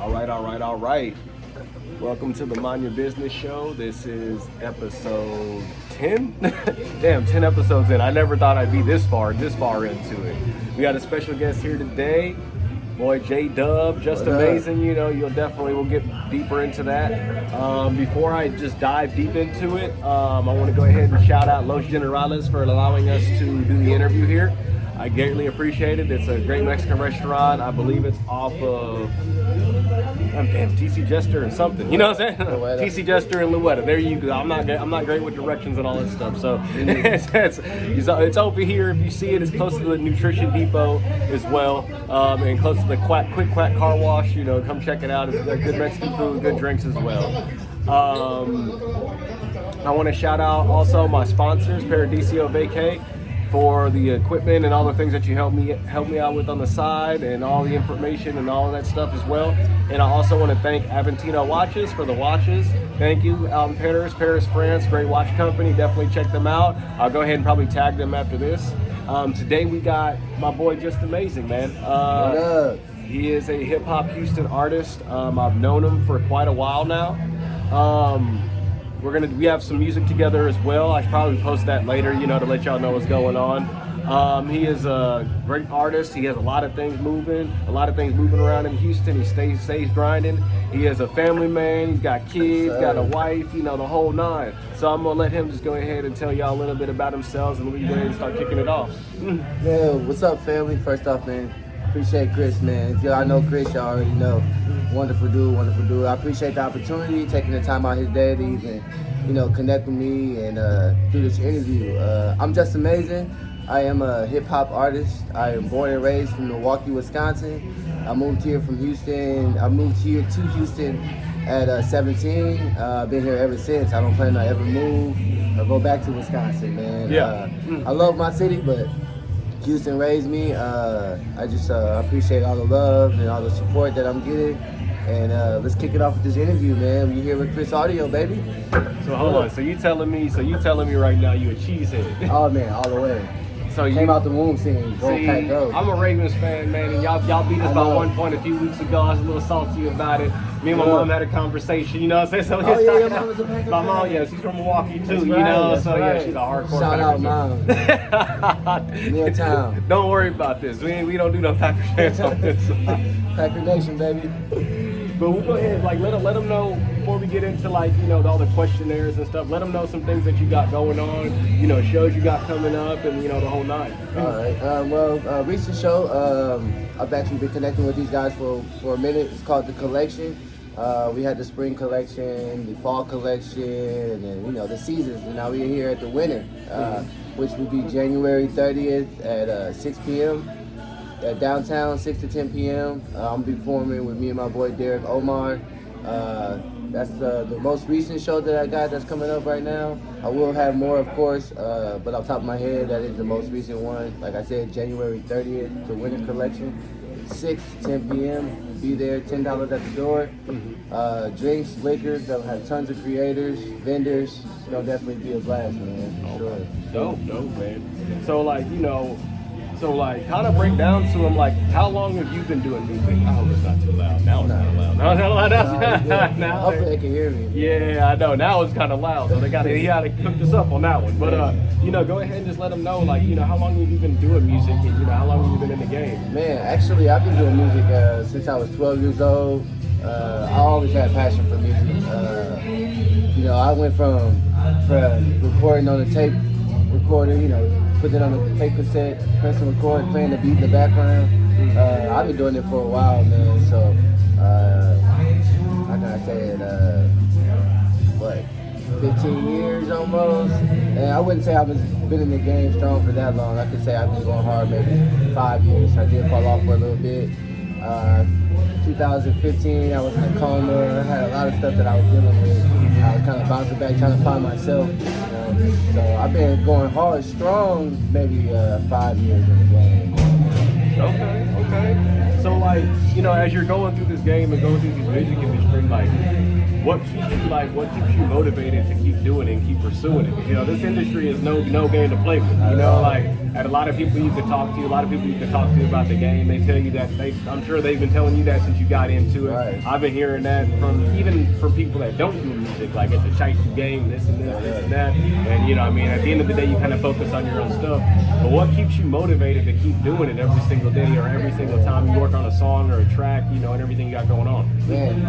All right. Welcome to the Mind Your Business Show. This is episode 10. Damn, 10 episodes in. I never thought I'd be this far into it. We got a special guest here today. Boy, J-Dub, Jus Amazing. You know, we'll get deeper into that. Before I just dive deep into it, I want to go ahead and shout out Los Generales for allowing us to do the interview here. I greatly appreciate it. It's a great Mexican restaurant. I believe it's off of TC Jester and something. You know what I'm saying? TC Jester and Luetta. There you go. I'm not great with directions and all that stuff. So it's over here. If you see it, it's close to the Nutrition Depot as well, and close to the Quick Quack Car Wash. You know, come check it out. It's got good Mexican food, good drinks as well. I want to shout out also my sponsors, Paradiso Vacay, for the equipment and all the things that you help me out with on the side, and all the information and all of that stuff as well. And I also want to thank Aventino Watches for the watches. Thank you, out in Paris, France, great watch company. Definitely check them out. I'll go ahead and probably tag them after this. Today we got my boy Just Amazing, man. What up? He is a hip hop Houston artist. I've known him for quite a while now. We have some music together as well. I should probably post that later, you know, to let y'all know what's going on. He is a great artist. He has a lot of things moving around in Houston. He stays grinding. He is a family man. He's got kids, got a wife, you know, the whole nine. So I'm gonna let him just go ahead and tell y'all a little bit about himself, and we can go ahead and start kicking it off. Yeah, what's up, family? First off, man, appreciate Chris, man. If y'all know Chris, y'all already know. Wonderful dude. I appreciate the opportunity, taking the time out his day to even, you know, connect with me and do this interview. I'm Just Amazing. I am a hip hop artist. I am born and raised from Milwaukee, Wisconsin. I moved here from Houston. I moved here to Houston at 17. I've been here ever since. I don't plan to ever move or go back to Wisconsin, man. Yeah. I love my city, but Houston raised me. I just appreciate all the love and all the support that I'm getting. And let's kick it off with this interview, man. We here with Chris Audio, baby. So hold on. So you telling me right now you a cheesehead? Oh man, all the way. So you came out the womb singing Go Pack Go. I'm a Ravens fan, man, and y'all beat us by 1 point a few weeks ago. I was a little salty about it. Me and my mom had a conversation, you know what I'm saying? So your mom was a Packer fan? My mom, yeah, she's from Milwaukee too, That's you right, know. that's So right. yeah, she's a hardcore Shout out, Packer mom. Near town. Don't worry about this. We don't do no Packer fans on this side. Packer Nation, baby. But we'll go ahead, like, let them know before we get into, like, you know, all the questionnaires and stuff. Let them know some things that you got going on, you know, shows you got coming up, and, you know, the whole nine. All right. Recent show, I've actually been connecting with these guys for a minute. It's called The Collection. We had the spring collection, the fall collection, and, you know, the seasons. And now we're here at the winter, which will be January 30th at 6 p.m. At downtown, 6 to 10 p.m. I'm performing with me and my boy Derek Omar. That's the most recent show that I got that's coming up right now. I will have more, of course, but off the top of my head, that is the most recent one. Like I said, January 30th, the winter collection, 6 to 10 p.m. Be there, $10 at the door. Drinks, liquors, they'll have tons of creators, vendors. It'll definitely be a blast, man. Sure. Dope, man. So, like, you know, kind of break down to them, like, how long have you been doing music? I hope it's not too loud. Now it's kind of loud. No, it's not loud. Now hopefully they can hear me. Yeah, I know. Now it's kind of loud, so he got to cook this up on that one. But, you know, go ahead and just let them know, like, you know, how long have you been doing music, and, you know, how long have you been in the game? Man, actually, I've been doing music since I was 12 years old. I always had passion for music. You know, I went from recording on a tape recorder, you know, putting it on a tape cassette, pressing record, playing the beat in the background. I've been doing it for a while, man. So, how can I say it? 15 years almost. And I wouldn't say I've been in the game strong for that long. I could say I've been going hard maybe 5 years. I did fall off for a little bit. 2015, I was in a coma. I had a lot of stuff that I was dealing with. I was kind of bouncing back, trying to find myself. So I've been going hard, strong, maybe 5 years in the game. Okay. So, like, you know, as you're going through this game and going through this music industry, like, what keeps you motivated to keep doing it and keep pursuing it? You know, this industry is no game to play with. You know, like, Had a lot of people you could talk to, a lot of people you could talk to about the game. They tell you that I'm sure they've been telling you that since you got into it. Right. I've been hearing that even from people that don't do music, like it's a shitey game, this and this and that. And you know, I mean, at the end of the day, you kind of focus on your own stuff. But what keeps you motivated to keep doing it every single day or every single time you work on a song or a track, you know, and everything you got going on? Man,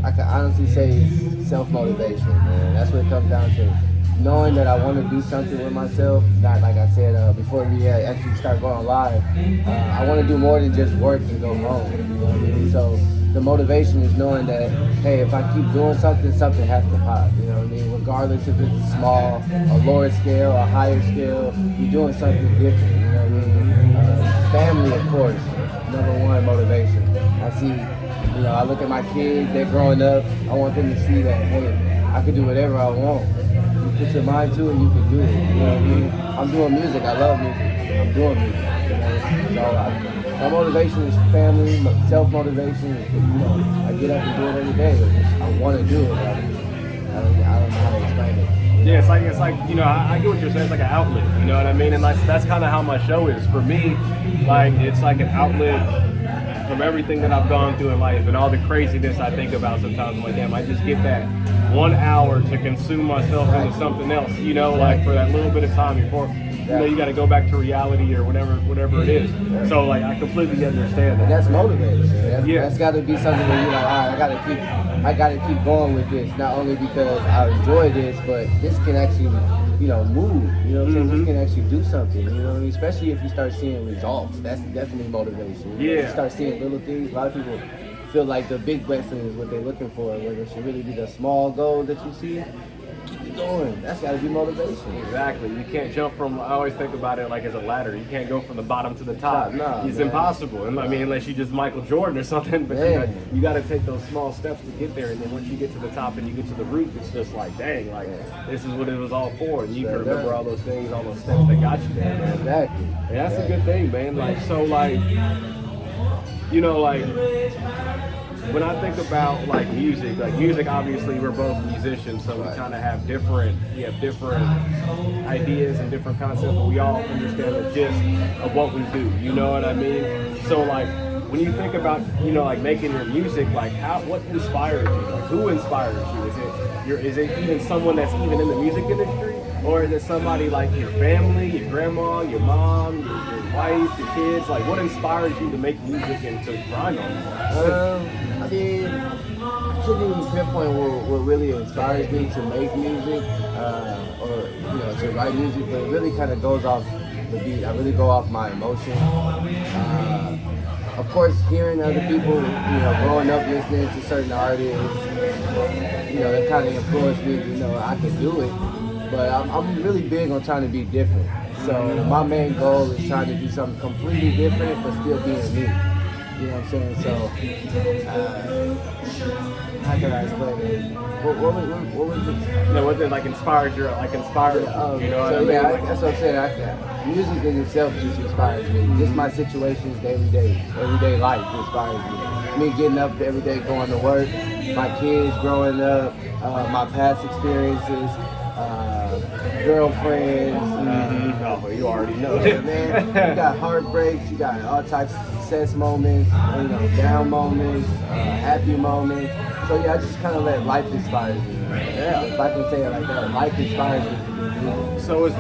I can honestly say it's self-motivation, man. That's what it comes down to. Knowing that I want to do something with myself, not like I said before we actually start going live, I want to do more than just work and go home. You know what I mean? So the motivation is knowing that, hey, if I keep doing something, something has to pop. You know what I mean? Regardless if it's small, a lower scale, a higher scale, you're doing something different. You know what I mean? Family, of course, number one motivation. I see, you know, I look at my kids, they're growing up. I want them to see that, hey, I can do whatever I want. You put your mind to it, you can do it. You know what I mean? I'm doing music. I love music. I'm doing music. You know? So my motivation is family, self-motivation. You know, I get up and do it every day. I want to do it. I don't know how to explain it. Yeah, it's like you know, I get what you're saying. It's like an outlet. You know what I mean? And that's kind of how my show is for me. Like it's like an outlet from everything that I've gone through in life and all the craziness I think about sometimes. I'm like, damn, I just get that 1 hour to consume myself into something else, you know, like for that little bit of time before, you know, you got to go back to reality or whatever it is. So, like, I completely understand that. And that's motivating. That's got to be something where you're like, all right, I got to keep going with this, not only because I enjoy this, but this can actually, you know, move. You know what I'm saying? This can actually do something. You know what I mean? Especially if you start seeing results. That's definitely motivation. You know, you start seeing little things. A lot of people feel like the big blessing is what they're looking for, where it should really be the small goals that you see. Keep it going. That's got to be motivation. Exactly. You can't jump from, I always think about it like as a ladder. You can't go from the bottom to the top. No, it's impossible. And I mean, unless you just Michael Jordan or something, but you got to take those small steps to get there. And then once you get to the top and you get to the roof, it's just like, dang, like this is what it was all for. And you can remember all those things, all those steps that got you there, man. Exactly. And that's a good thing, man. Like, so like, you know, like, when I think about like music obviously we're both musicians, so we kind of have different ideas and different concepts, but we all understand the gist of what we do. You know what I mean? So like when you think about, you know, like making your music, like what inspires you? Like who inspires you? Is it even someone that's even in the music industry, or is it somebody like your family, your grandma, your mom, your wife, your kids? Like what inspires you to make music and to grind on it? I mean, I couldn't even pinpoint what really inspires me to make music, or you know, to write music. But it really kind of goes off the beat. I really go off my emotion. Of course, hearing other people, you know, growing up listening to certain artists, you know, that kind of influenced me. You know, I can do it. But I'm really big on trying to be different. So my main goal is trying to do something completely different, but still being me. You know what I'm saying? So, how can I explain it? What was it? Yeah, what did like inspired you? Like inspired, you know? So that's what I'm saying. Music in itself just inspires me. Just my situations, everyday life inspires me. Me getting up every day, going to work, my kids growing up, my past experiences, girlfriends. Oh, you already know. Yeah, man. You got heartbreaks, you got all types of success moments, you know, down moments, happy moments. So yeah, I just kind of let life inspire me. Yeah, if I can say it like that, life inspires me. So is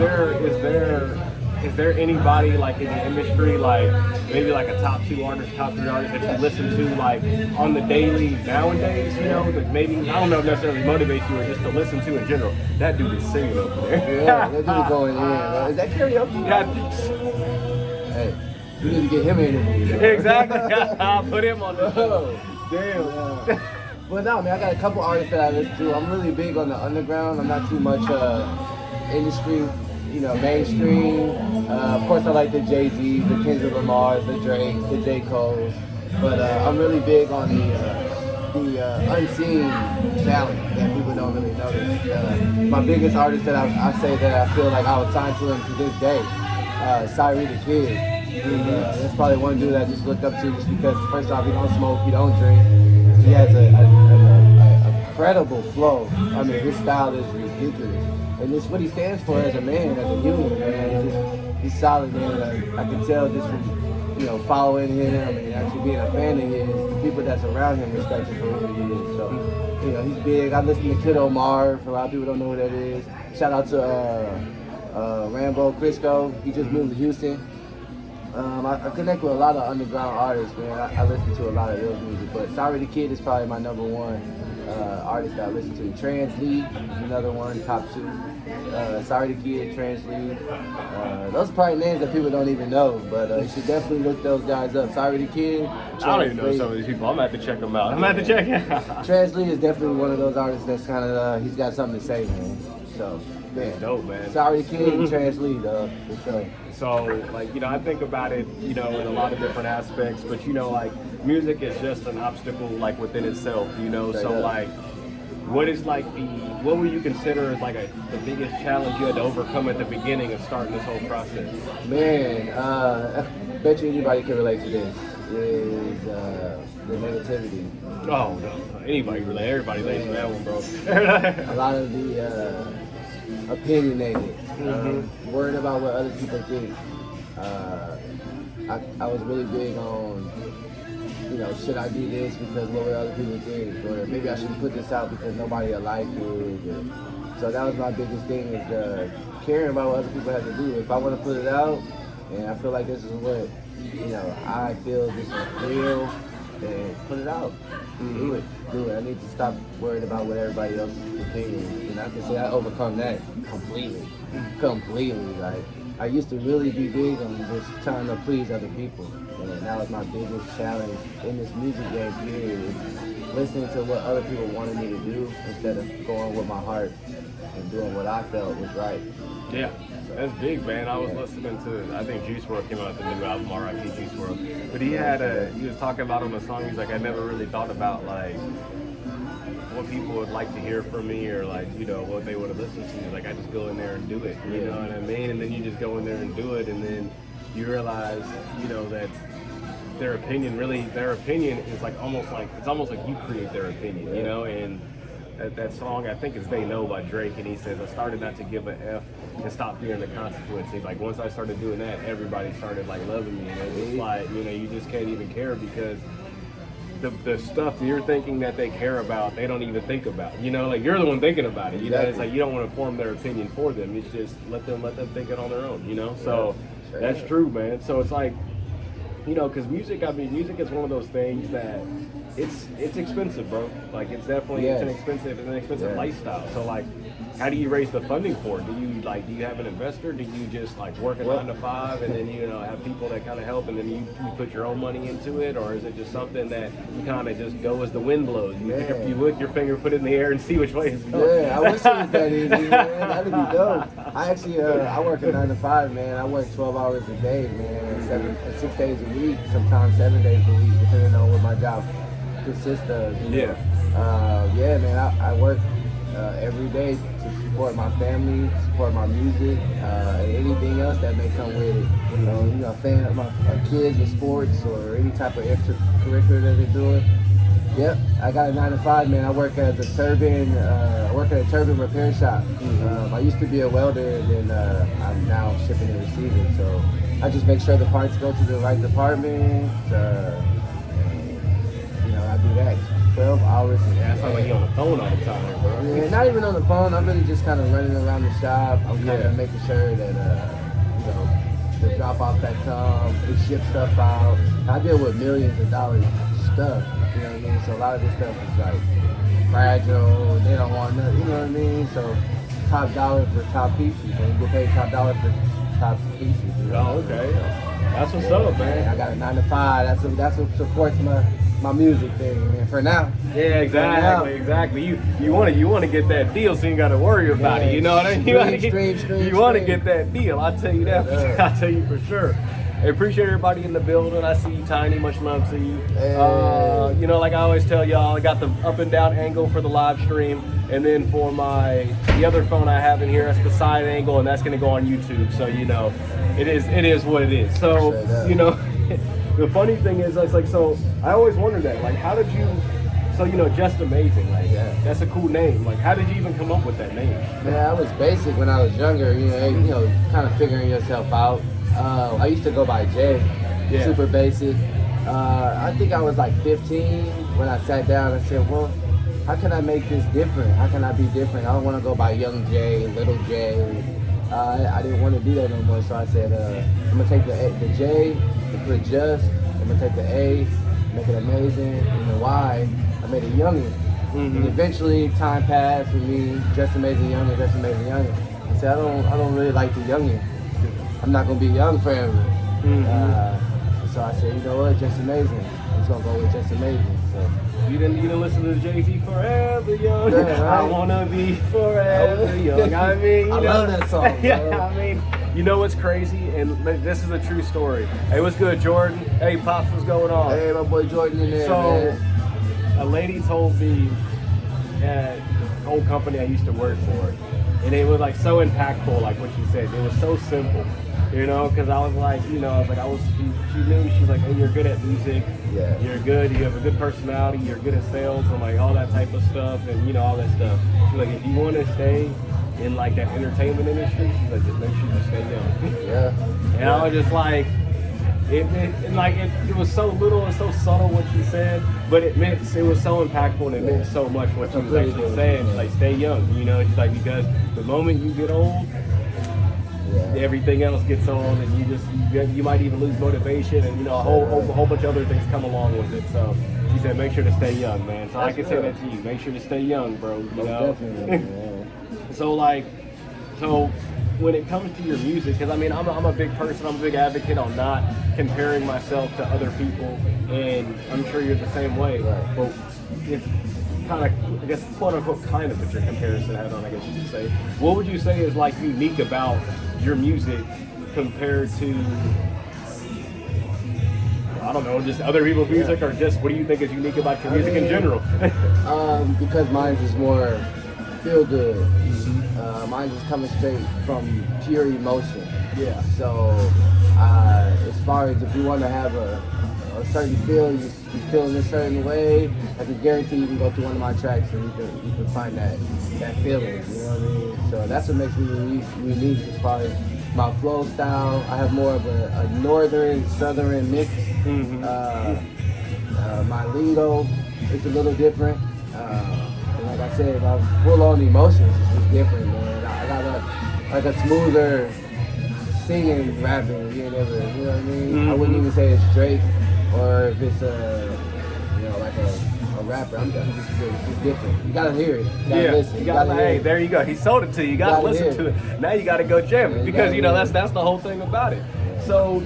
there anybody like in the industry, like maybe like a top 2 artist, top 3 artists that you listen to like on the daily nowadays, you know, that maybe, I don't know if necessarily motivates you or just to listen to in general? That dude is singing over there. Yeah, that dude going in, bro. Is that karaoke? Yeah. Hey, you need to get him in interview. Exactly. I'll put him on the show. Damn. But no, man, I got a couple artists that I listen to. I'm really big on the underground. I'm not too much industry, you know, mainstream. Of course, I like the Jay-Z's, the Kendrick Lamar's, the Drake, the J. Cole's. But I'm really big on the unseen talent that people don't really notice. My biggest artist that I say that I feel like I would sign to him to this day, Cyree the Kid. That's probably one dude I just look up to just because, first off, he don't smoke, he don't drink. He has a incredible flow. I mean, his style is ridiculous. And it's what he stands for as a man, as a human, man. he's solid, man. I can tell just from, you know, following him and actually being a fan of his, the people that's around him respect him for who he is. So, you know, he's big. I listen to Kid Omar. A lot of people don't know who that is. Shout out to Rambo Crisco. He just moved to Houston. I connect with a lot of underground artists, man. I listen to a lot of ill music, but Sorry the Kid is probably my number one artist that I listen to. Trans League is another one, top two. Sorry the Kid, Trans League. Those are probably names that people don't even know, but you should definitely look those guys up. Sorry the Kid. I don't even know some of these people. I'm gonna have to check them out. I'm gonna have to check it out. Trans League is definitely one of those artists that's kind of, he's got something to say, man. So, man. Dope, man. Sorry the Kid and Trans League, for sure. So, like, you know, I think about it, you know, in a lot of different aspects, but, you know, like, music is just an obstacle, like, within itself, you know, so, like, what is, like, what would you consider as, like, the biggest challenge you had to overcome at the beginning of starting this whole process? Man, bet you anybody can relate to this, is the negativity. Oh, no, anybody relate, everybody relates to that one, bro. A lot of the opinionated, worried about what other people think. I was really big on, you know, should I do this because what would other people think, or maybe I shouldn't put this out because nobody will like it. So that was my biggest thing, is caring about what other people have to do. If I want to put it out and I feel like this is what, you know, I feel this is real, then put it out. Do it. I need to stop worrying about what everybody else's opinion is. And I can say I overcome that completely. Like, I used to really be big on just trying to please other people. And that was my biggest challenge in this music game period, is listening to what other people wanted me to do instead of going with my heart and doing what I felt was right. Yeah. That's big, man. I was listening to, I think Juice WRLD came out with the new album, R.I.P. Juice WRLD. But he was talking about on the song, he's like, I never really thought about, like, what people would like to hear from me, or, like, you know, what they would have listened to. Like, I just go in there and do it, you know what I mean? And then you just go in there and do it, and then you realize, you know, that their opinion is like almost like you create their opinion, you know? And that song, I think it's They Know by Drake, and he says, I started not to give a F and stop fearing the consequences. Like, once I started doing that, everybody started, like, loving me, and it's just like, you know, you just can't even care, because the stuff you're thinking that they care about, they don't even think about, you know, like, you're the one thinking about it, you know, it's like, you don't want to form their opinion for them, it's just let them think it on their own, you know, so that's true, man. So it's like, you know, because music is one of those things that it's expensive, bro. Like, it's definitely it's an expensive lifestyle. So, like, how do you raise the funding for it? Do you have an investor? Do you just, like, work a 9 to 5 and then, you know, have people that kind of help, and then you put your own money into it? Or is it just something that you kind of just go as the wind blows? You lick your finger, put it in the air, and see which way it's going. Yeah, I wish it was that easy, man. That'd be dope. I actually, I work a 9 to 5, man. I work 12 hours a day, man, 6 days a week, sometimes 7 days a week, depending on what my job consists of. Yeah, man, I work every day to support my family, support my music, and anything else that may come with it. You know, fan of my kids with sports or any type of extracurricular that they're doing. Yep, I got a 9 to 5, man. I work as a turbine. I work at a turbine repair shop. I used to be a welder, and then I'm now shipping and receiving. So I just make sure the parts go to the right department. I do that 12 hours a day. Yeah, it sounds like you're on the phone all the time, bro. Yeah, not even on the phone. I'm really just kind of running around the shop. I'm kind of making sure that, the drop-offs that come, we ship stuff out. I deal with millions of dollars stuff, you know what I mean? So a lot of this stuff is like fragile, they don't want nothing, you know what I mean? So top dollar for top pieces, and you get paid top dollar for top pieces. You know? Oh, okay. That's what's up, man. I got a 9 to 5. That's what supports my music thing, man. For now. Yeah, exactly. You want to get that deal, so you ain't got to worry about it. You know what I mean? You want to get that deal. I'll tell you that. I'll tell you for sure. I appreciate everybody in the building. I see you, Tiny. Much love to you. You know, like I always tell y'all, I got the up and down angle for the live stream, and then for the other phone I have in here, that's the side angle, and that's gonna go on YouTube. So you know, it is what it is. So you know, the funny thing is, it's like, so I always wondered that, like, how did you So, Just Amazing, like, Yeah. that's a cool name. Like, how did you even come up with that name? Man, I was basic when I was younger, kind of figuring yourself out. I used to go by Jay, Yeah. super basic. I think I was like 15 when I sat down and said, well, how can I make this different? How can I be different? I don't want to go by Young Jay, Little Jay. I didn't want to do that no more, so I said, I'm going to take the J, put Just, I'm going to take the A, make it Amazing, and the Y, I made it Youngin. And eventually, time passed with me, Just Amazing Youngin, Just Amazing Youngin. I said, I don't really like the Youngin. I'm not going to be young forever. So I said, you know what, Just Amazing. I'm just going to go with Just Amazing. So. You didn't listen to Jay-Z Forever Young. Yeah, right. I wanna be forever young. I mean, I love that song, bro. Yeah, I mean, you know what's crazy? And this is a true story. Hey, what's good, Jordan? Hey, Pops, what's going on? Hey, my boy Jordan in there, So, man. a lady told me at the old company I used to work for, and it was like so impactful, like what she said. It was so simple, because I was like, she knew, she's like, hey, you're good at music. Yeah. You're good, you have a good personality, you're good at sales and like all that type of stuff and all that stuff. She's like, if you want to stay in like that entertainment industry, she's like, just make sure you stay young. Yeah. And I was just like, it was so little and so subtle what she said, but it was so impactful and it meant so much what she was actually saying. She's like, stay young, she's like, because the moment you get old, everything else gets on, and you might even lose motivation, and a whole bunch of other things come along with it. So she said, make sure to stay young, man. So I can say that to you. Make sure to stay young, bro. Definitely, man. So when it comes to your music, because I'm a big person, I'm a big advocate on not comparing myself to other people, and I'm sure you're the same way. Right. But if kind of, I guess, quote unquote, kind of put your comparison hat on, I guess you could say. What would you say is like unique about your music compared to, I don't know, just other people's music, or just what do you think is unique about your music in general? Because mine is more feel good. Mine is coming straight from pure emotion. Yeah. So as far as if you want to have a certain feel, you feel in a certain way, I can guarantee you can go through one of my tracks and you can find that feeling. You know what I mean? So that's what makes me unique as far as my flow style. I have more of a northern, southern mix. My lingo is a little different. And like I said, my full-on emotions is different, man. I got a smoother singing, rapping. You know what I mean? I wouldn't even say it's Drake, or if it's like a rapper. It's different. You gotta hear it. You gotta listen. You gotta hey, there you go. He sold it to you. You gotta listen to it. Now you gotta go jam it, because that's the whole thing about it. Yeah. So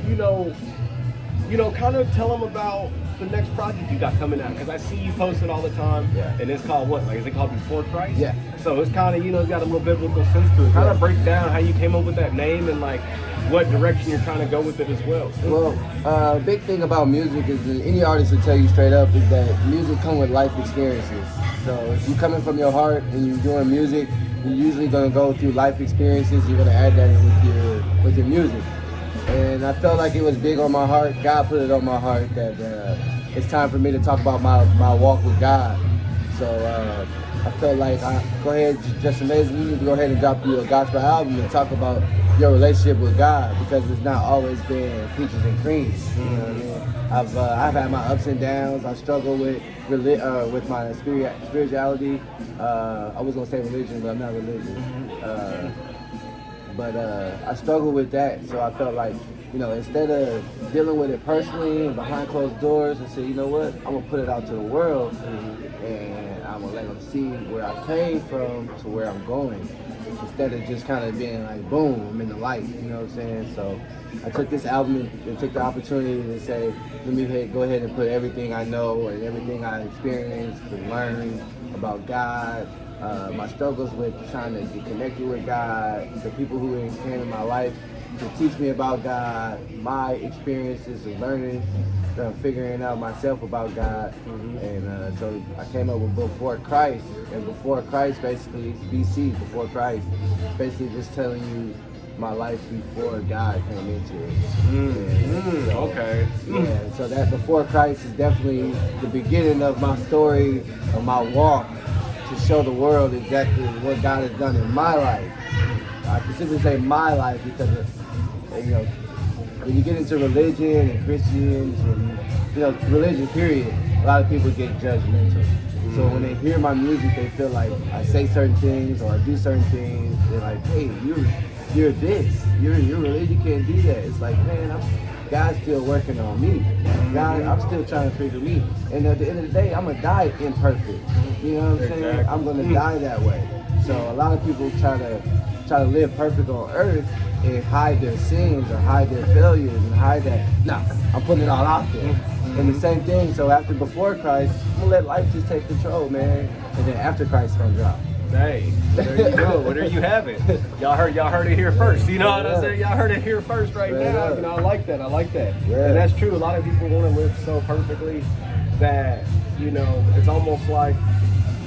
kind of tell them about the next project you got coming out, because I see you posting all the time. Yeah. And it's called what? Like, is it called Before Christ? Yeah. So it's kind of it's got a little biblical sense to it. Kind of break down how you came up with that name and like what direction you're trying to go with it as well. Well, big thing about music is that any artist will tell you straight up is that music comes with life experiences. So if you're coming from your heart and you're doing music, you're usually gonna go through life experiences. You're gonna add that in with your music. And I felt like it was big on my heart. God put it on my heart that it's time for me to talk about my walk with God. So I felt like, go ahead, Just Amazing. You need to go ahead and drop you a gospel album and talk about your relationship with God, because it's not always been peaches and cream. You know what I mean? I've had my ups and downs. I struggle with my spirituality. I was gonna say religion, but I'm not religious. But I struggle with that, so I felt like, instead of dealing with it personally and behind closed doors, I said, you know what, I'm gonna put it out to the world, and I'm gonna let them see where I came from to where I'm going, instead of just kind of being like, boom, I'm in the light, you know what I'm saying? So I took this album and took the opportunity to say, let me go ahead and put everything I know and everything I experienced and learned about God, my struggles with trying to get connected with God, the people who came in my life to teach me about God, my experiences of learning, figuring out myself about God. And so I came up with Before Christ. And Before Christ basically is BC, Before Christ. Basically just telling you my life before God came into it. Okay. Yeah, so that before Christ is definitely the beginning of my story, of my walk, to show the world exactly what God has done in my life. I specifically say my life because of, when you get into religion and Christians and religion period, a lot of people get judgmental. So when they hear my music, they feel like I say certain things or I do certain things. They're like, hey, you're this. Your religion can't do that. It's like, man, God's still working on me. God, I'm still trying to figure me. And at the end of the day, I'm gonna die imperfect. You know what I'm saying? I'm gonna die that way. So a lot of people try to live perfect on earth and hide their sins or hide their failures and hide that. No, I'm putting it all out there. And the same thing. So before Christ, I'm gonna let life just take control, man. And then after Christ gonna drop. Hey, there you go. Well, there you have it. Y'all heard it here first. You know what I'm saying? Y'all heard it here first right now. You know, I like that. Yeah. And that's true. A lot of people want to live so perfectly that, it's almost like,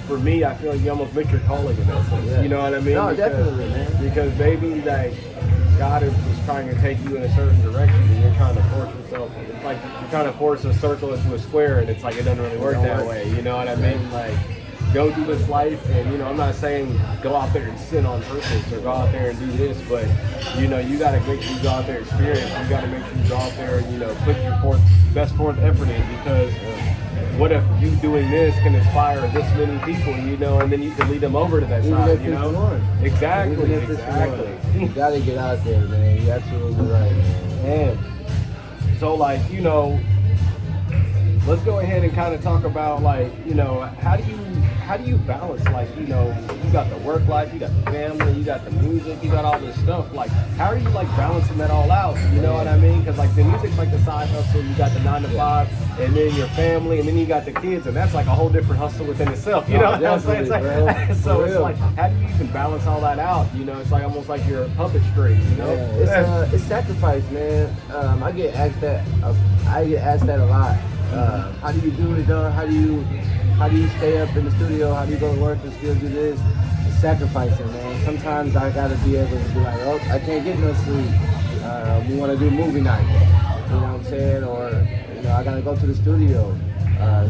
for me, I feel like you almost miss your calling in that sense. Yeah. You know what I mean? No, definitely, man. Because maybe like God is just trying to take you in a certain direction and you're trying to force yourself. It's like you're trying to force a circle into a square and it's like it doesn't really work that way. You know what I mean? Like, go through this life and, I'm not saying go out there and sin on purpose or go out there and do this, but, you got to make sure you go out there and experience. You got to make sure you go out there and, put your best forth effort in because what if you doing this can inspire this many people, and then you can lead them over to that side, Exactly. You got to get out there, man. You're absolutely right, man. And so, like, let's go ahead and kind of talk about, like, how do you balance, like, you got the work life, you got the family, you got the music, you got all this stuff. Like, how are you, like, balancing that all out? You know what I mean? Because, like, the music's like the side hustle. You got the 9 to 5, and then your family, and then you got the kids, and that's like a whole different hustle within itself. You know what I'm saying? So it's like, how do you even balance all that out? It's like almost like you're a puppet string. Yeah, it's sacrifice, man. I get asked that. A lot. How do you do it, though? How do you stay up in the studio? How do you go to work and still do this? It's sacrificing, man. Sometimes I gotta be able to be like, oh, I can't get no sleep. We want to do movie night. You know what I'm saying? Or I gotta go to the studio.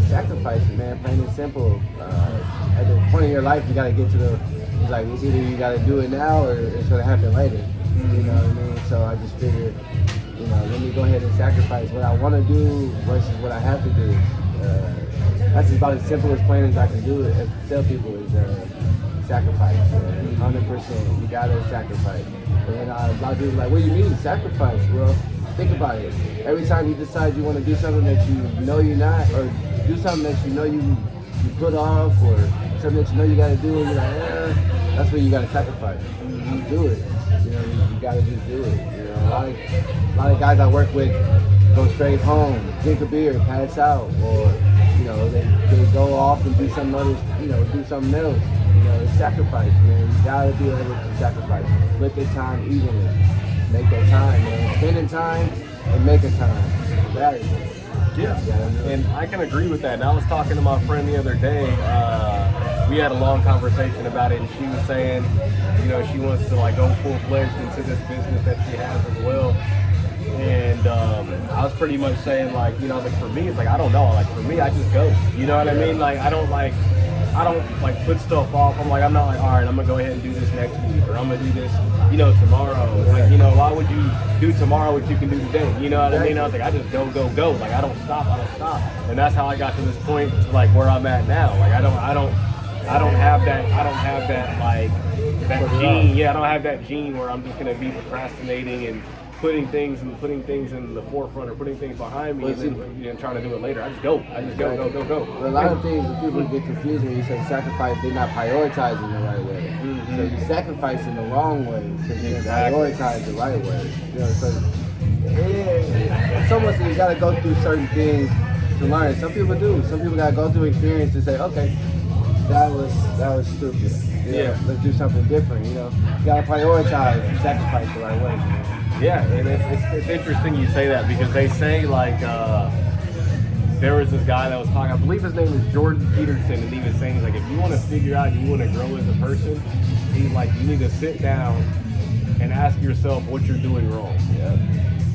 Sacrificing, man. Plain and simple. At the point of your life, you gotta get to it's like it's either you gotta do it now or it's gonna happen later. You know what I mean? So I just figured, let me go ahead and sacrifice what I want to do versus what I have to do. That's just about as simple as plain as I can do it. Tell people is sacrifice. 100%. You gotta sacrifice. And a lot of people are like, what do you mean sacrifice? Well, think about it. Every time you decide you want to do something that you know you're not, or do something that you know you put off, or something that you know you gotta do, and you're like, that's where you gotta sacrifice. You do it. You gotta just do it. A lot of guys I work with go straight home, drink a beer, pass out, or they go off and do something else. It's sacrifice, man. You gotta be able to sacrifice. Split their time evenly. Make that time, man. Spending time and making time. Valuable. Yeah, and I can agree with that. And I was talking to my friend the other day. We had a long conversation about it, and she was saying, she wants to like go full-fledged into this business that she has as well. And I was pretty much saying, like, I was like, for me, it's like, I don't know. Like, for me, I just go. You know what I mean? Like, I don't put stuff off. I'm like, I'm not like, all right, I'm gonna go ahead and do this next week, or I'm gonna do this, tomorrow. It's like, why would you do tomorrow what you can do today? You know what I mean? I was like, I just go. Like, I don't stop. And that's how I got to this point, to like where I'm at now. Like, I don't have that like that gene. Yeah, I don't have that gene where I'm just gonna be procrastinating and putting things in the forefront or putting things behind me and then trying to do it later. I just go. Go. But a lot of things that people get confused when you say sacrifice, they're not prioritizing the right way. Mm-hmm. So you sacrifice in the wrong way because you prioritize the right way. So it's almost you gotta go through certain things to learn. Some people do. Some people gotta go through experience to say, okay, that was stupid. Let's do something different. You gotta prioritize and sacrifice the right way. Yeah, and it's interesting you say that because they say like there was this guy that was talking, I believe his name is Jordan Peterson, and he was saying like if you want to figure out you want to grow as a person, he's like you need to sit down and ask yourself what you're doing wrong. Yeah.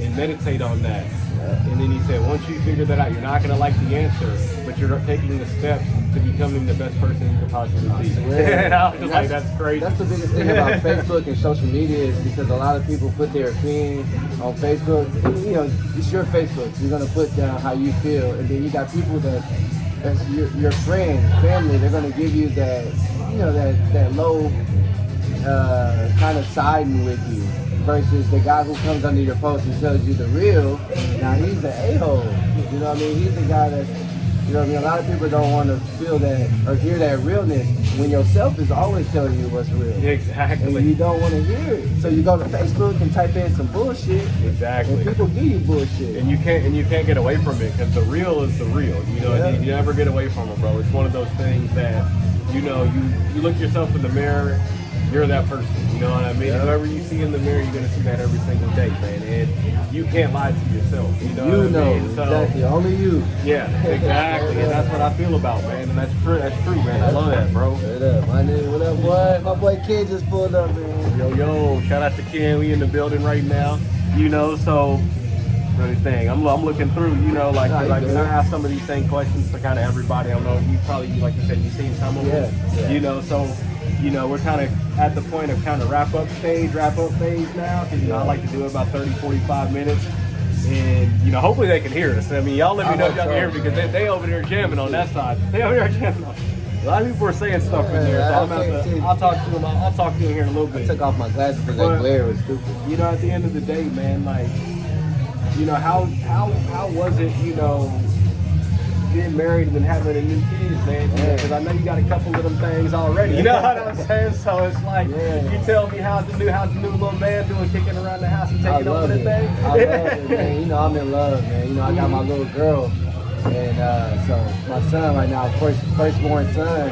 And meditate on that. Yeah. And then he said, once you figure that out, you're not going to like the answer, but you're taking the steps to becoming the best person you could possibly be. And I was just like, that's crazy. That's the biggest thing about Facebook and social media is because a lot of people put their opinion on Facebook. And, you know, it's your Facebook. You're going to put down how you feel. And then you got people that's your friends, family. They're going to give you that, you know, that low kind of siding with you. Versus the guy who comes under your post and tells you the real. Now he's the a-hole. You know what I mean? He's the guy that, you know what I mean? A lot of people don't want to feel that or hear that realness when yourself is always telling you what's real. Exactly. And you don't want to hear it. So you go to Facebook and type in some bullshit. Exactly. And people give you bullshit. And you can't get away from it because the real is the real. You know, Yeah. you never get away from it, bro. It's one of those things that, you know, you look yourself in the mirror. You're that person, you know what I mean? Yeah. Whoever you see in the mirror, you're gonna see that every single day, man. And you can't lie to yourself, you know what I mean? So, exactly, only you. yeah, exactly. And that's what I feel about, man. And that's true, man. I love that, bro. Straight up. My nigga, what up, boy? My boy Kid just pulled up, man. Yo, shout out to Ken. We in the building right now, you know, so really thing. I'm looking through, you know, like I ask some of these same questions to kind of everybody. I don't know, you probably, like you said, you've seen some of them, Yeah. you know, so, you know, we're kind of at the point of kind of wrap up phase now, because, you know, I like to do it about 30, 45 minutes. And, you know, hopefully they can hear us. I mean, y'all let me know if y'all can hear me, because they over there jamming on that side. They over there jamming on. A lot of people are saying stuff in there, so I'll talk to them. I'll talk to them here in a little bit. I took off my glasses because that glare was stupid. You know, at the end of the day, man, like, you know, how was it, you know, being married and then having a new kids, man? Because I know you got a couple of them things already. You know what I'm saying? So it's like, you tell me how's the new little man doing, kicking around the house and taking over the thing? I love it, man. You know, I'm in love, man. You know, I got my little girl, and so my son right now, firstborn son,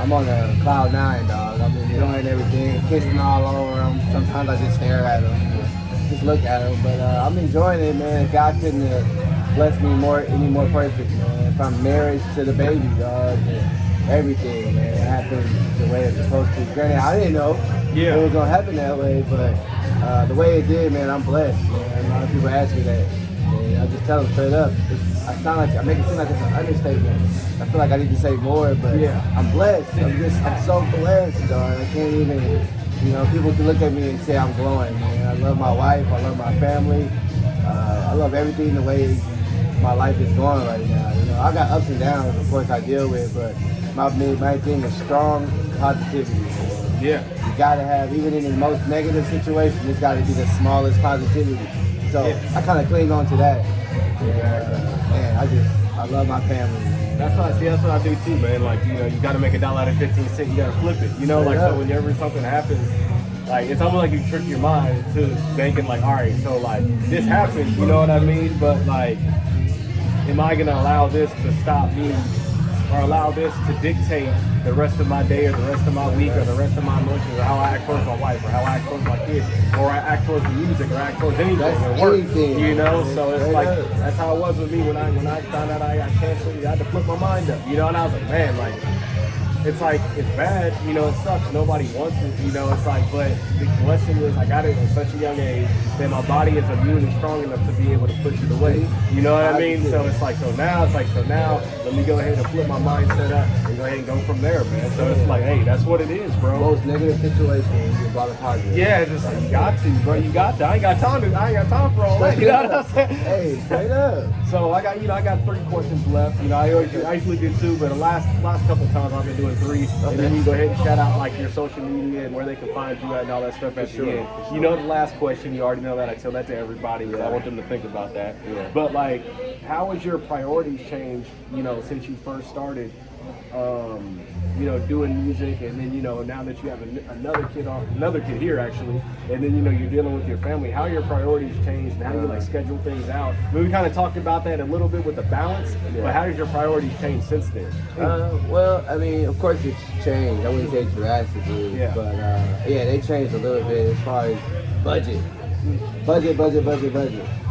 I'm on a cloud 9, dog. I'm enjoying everything, kissing all over him. Sometimes I just stare at him. Just look at him, but I'm enjoying it, man. God couldn't bless me any more perfect, man. From marriage to the baby, dog, everything, man, it happened the way it's supposed to. Granted, I didn't know it was gonna happen that way, but the way it did, man, I'm blessed, man. A lot of people ask me that, and I just tell them straight up. I make it seem like it's an understatement. I feel like I need to say more, but I'm blessed. I'm so blessed, dog. I can't even. You know, people can look at me and say I'm glowing, man. I love my wife, I love my family, I love everything the way my life is going right now. You know, I got ups and downs, of course, I deal with, but my thing is strong positivity. Yeah. You gotta have, even in the most negative situation, it's gotta be the smallest positivity. So I kind of cling on to that. Man, I love my family. That's what I do too, man. Like, you know, you got to make $1 out of 15 cents. You got to flip it. You know, like, so whenever something happens, like, it's almost like you trick your mind to thinking, like, all right, so, like, this happened, you know what I mean? But, like, am I going to allow this to stop me or allow this to dictate the rest of my day or the rest of my week or the rest of my emotions or how I act towards my wife or how I act towards my kids or I act towards the music or act towards anything or work, you know? So it's like, that's how it was with me when I found out I got cancer. I had to flip my mind up, you know? And I was like, man, like, it's like, it's bad, you know, it sucks. Nobody wants it, you know? It's like, but the blessing is I got it at such a young age that my body is immune and strong enough to be able to push it away. You know what I mean? So it's like, so now let me go ahead and flip my mindset up and go ahead and go from there, man. So it's like, hey, that's what it is, bro. Most negative situations, you're about to positive. Yeah, it's just like, you got to, bro. You got to. I ain't got time for all that. You know what I'm saying? Hey, straight up. So I got 3 questions left. You know, I usually do 2, but the last couple of times I've been doing 3. And then you go ahead and shout out like your social media and where they can find you at and all that stuff at the end. You know the last question, you already know that. I tell that to everybody because I want them to think about that. Yeah. But like, how has your priorities changed, you know, since you first started, you know, doing music, and then, you know, now that you have another kid here actually, and then, you know, you're dealing with your family, how your priorities changed and how do you like schedule things out? I mean, we kind of talked about that a little bit with the balance, but how does your priorities change since then? Well, I mean, of course it's changed. I wouldn't say drastically, but they changed a little bit as far as budget.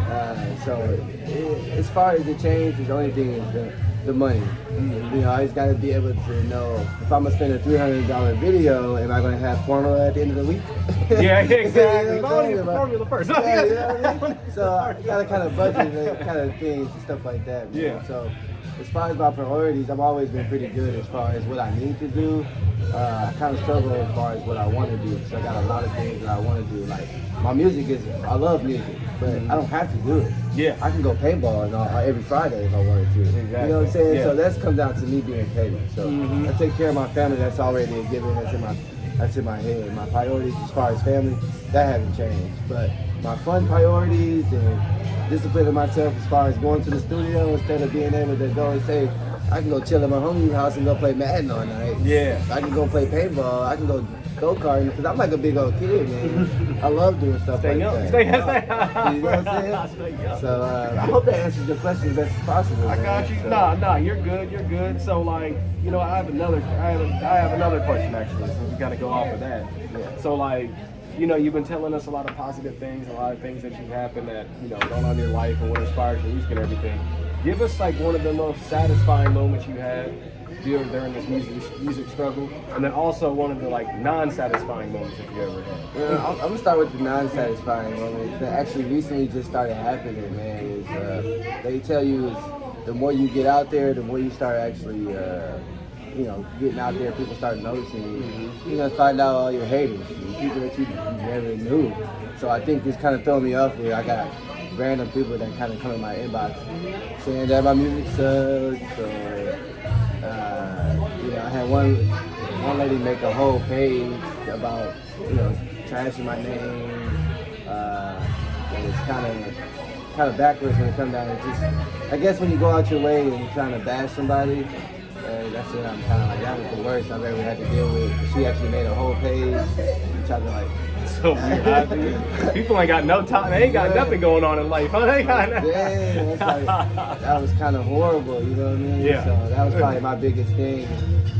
As far as the change, the only thing is the money. You know, I just gotta be able to know if I'm gonna spend a $300 video, am I gonna have formula at the end of the week? Yeah, exactly. You know I want to get the formula first. Yeah, you know what I mean? So I gotta kind of budget and kind of things and stuff like that. Man. Yeah. So as far as my priorities, I've always been pretty good as far as what I need to do. I kind of struggle as far as what I want to do. So I got a lot of things that I want to do. Like my music is, I love music, but I don't have to do it. Yeah. I can go paintball every Friday if I wanted to. Exactly. You know what I'm saying? Yeah. So that's come down to me being petty. So I take care of my family. That's already a given. That's in my head. My priorities as far as family, that haven't changed. But my fun priorities and disciplining myself as far as going to the studio instead of being able to go and say, I can go chill at my homie's house and go play Madden all night. Yeah. I can go play paintball. I can go-karting because I'm like a big old kid, man. I love doing stuff Stay like young. that. Stay You know what I'm saying? Stay young. So I hope that answers your question as best as possible. I man. got you. So, Nah, you're good. So like, you know, I have another question actually. So we got to go off of that. Yeah. So like, you know, you've been telling us a lot of positive things, a lot of things that you happen that, you know, going on in your life and what inspires your music and everything. Give us like one of the most satisfying moments you had during this music struggle, and then also one of the like non-satisfying moments that you ever had. Well, I'm gonna start with the non-satisfying moments that actually recently just started happening, man. Is they tell you is the more you get out there, the more you start actually, you know, getting out there. People start noticing you. You're gonna find out all your haters, people that you never knew. So I think this kind of throw me off where I got random people that kind of come in my inbox saying that my music sucks, or you know, I had one lady make a whole page about, you know, trashing my name. And it's kind of backwards when it comes down to just, I guess when you go out your way and you're trying to bash somebody, that's it. I'm kind of like, that was the worst I've ever had to deal with. She actually made a whole page and tried to like. So weird. People ain't got no time. They ain't got nothing going on in life. Huh? They got nothing. Damn, that was kind of horrible. You know what I mean? Yeah. So that was probably my biggest thing.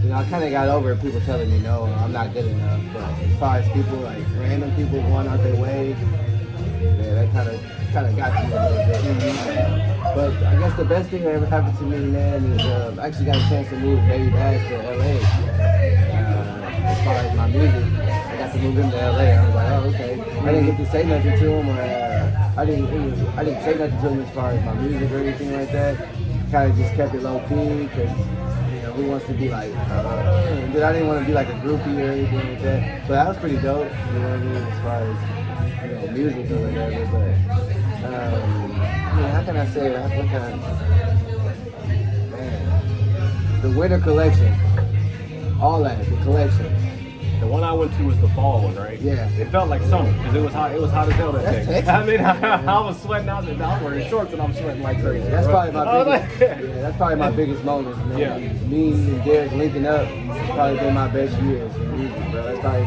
You know, I kind of got over people telling me no, I'm not good enough. But as far as people, like random people going out their way, yeah, that kind of got to me a little bit. But I guess the best thing that ever happened to me, man, is I actually got a chance to move very bad to LA. As far as my music, I got to move into LA. I was like, oh, okay. I didn't get to say nothing to him, or I didn't say nothing to him as far as my music or anything like that. Kind of just kept it low key because, you know, who wants to be like, I didn't want to be like a groupie or anything like that. But that was pretty dope, you know what I mean, as far as, you know, music or whatever. But, I mean, how can I say it? Man, the winter collection, all that, the collection. The one I went to was the fall one, right? Yeah. It felt like summer because it was hot. It was hot as hell that That's day. Texas. I mean, I was sweating. I was wearing shorts and I'm sweating like crazy. That's probably my biggest. Yeah. Yeah, that's probably my biggest moment, man. Yeah. Me and Derek linking up, probably been my best years in music, bro. That's probably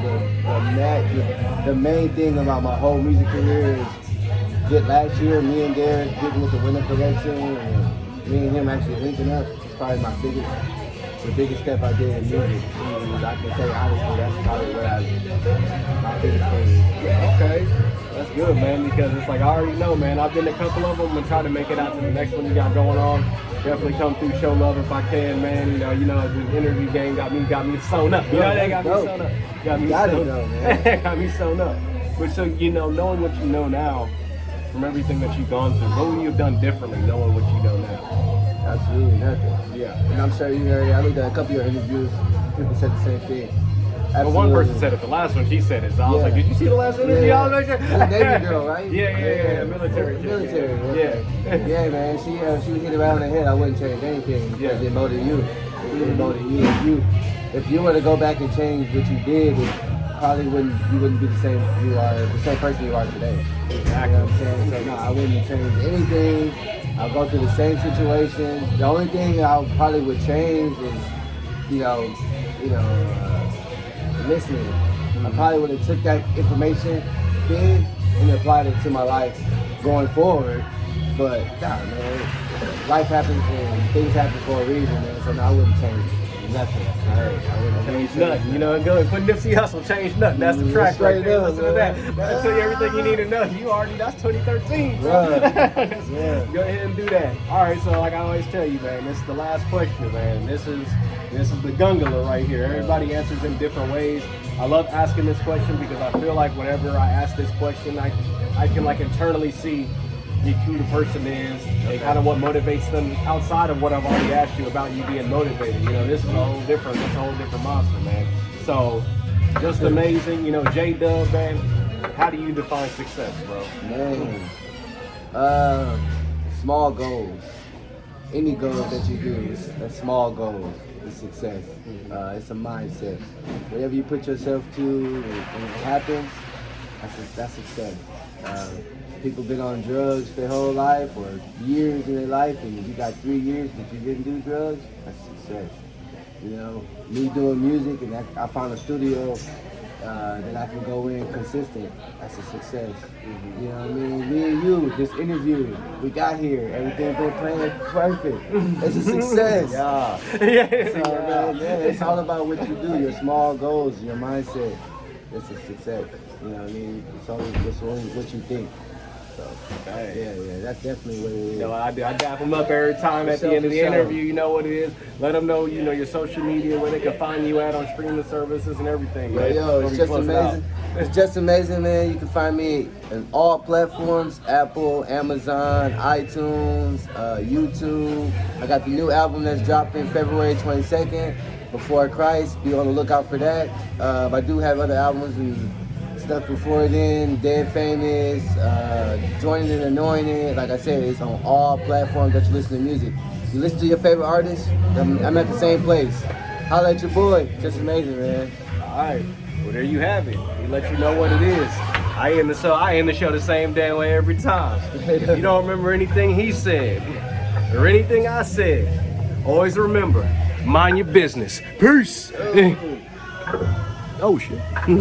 the main thing about my whole music career is last year, me and Derek getting with the winter collection, and me and him actually linking up. It's probably the biggest step I did in music. I can say honestly, that's probably my biggest thing. Okay, that's good, man. Because it's like I already know, man. I've been to a couple of them and try to make it out to the next one you got going on. Definitely come through, show love if I can, man. You know, the interview game got me sewn up. You know, they got me sewn up. Got me sewn up. But so, you know, knowing what you know now, from everything that you've gone through, what would you have done differently, knowing what you know now? Absolutely nothing. Yeah. And I'm sure you heard it. I looked at a couple of your interviews. People said the same thing. But one person said it. The last one, she said it. So I was like, "Did you see the last interview?" Yeah. I was like, The Navy girl, right? Yeah. Military. Okay. Yeah. Yeah, man. She hit it right on the head. I wouldn't change anything because it molded you. It molded you. If you were to go back and change what you did, you wouldn't be the same person you are today. Exactly. You know what I'm saying? So no, I wouldn't change anything. I'll go through the same situations. The only thing I probably would change is, listening. I probably would have took that information then and applied it to my life going forward. But nah, man, life happens and things happen for a reason, man. So no, I wouldn't change it. Nothing. I wouldn't change nothing. You know, go and put Nipsey Hussle, change nothing. That's the track right there. Listen to that. That'll tell you everything you need to know. You already, that's 2013, bro. Yeah. Go ahead and do that. All right, so like I always tell you, man, this is the last question, man. This is the gungula right here. Everybody answers in different ways. I love asking this question because I feel like whenever I ask this question, I can like internally see who the person is and kind of what motivates them outside of what I've already asked you about you being motivated. You know, this is a whole different monster, man. So, just amazing. You know, J-Dub, man, how do you define success, bro? Man, small goals. Any goals that you do, that's small goals is success. It's a mindset. Whatever you put yourself to and it happens, that's success. People been on drugs their whole life or years in their life, and if you got 3 years that you didn't do drugs, that's success. You know, me doing music and I found a studio that I can go in consistent, that's a success. You know what I mean? Me and you, this interview, we got here, everything been playing perfect. It's a success. So, man, it's all about what you do, your small goals, your mindset. It's a success. You know what I mean? It's only what you think. So, yeah, that's definitely what it is. You know, I dap them up every time at the end of the interview. You know what it is. Let them know, you know, your social media, where they can find you at on streaming services and everything. Yo, it's just amazing. It's just amazing, man. You can find me on all platforms: Apple, Amazon, iTunes, YouTube. I got the new album that's dropping February 22nd, Before Christ. Be on the lookout for that. I do have other albums and stuff before then, Dead Famous, Joined and Anointed. Like I said, it's on all platforms that you listen to music. You listen to your favorite artist, I'm at the same place. Holla at your boy. Just amazing, man. All right. Well, there you have it. We let you know what it is. I end the show the same damn way every time. If you don't remember anything he said or anything I said, always remember, mind your business. Peace. Oh shit.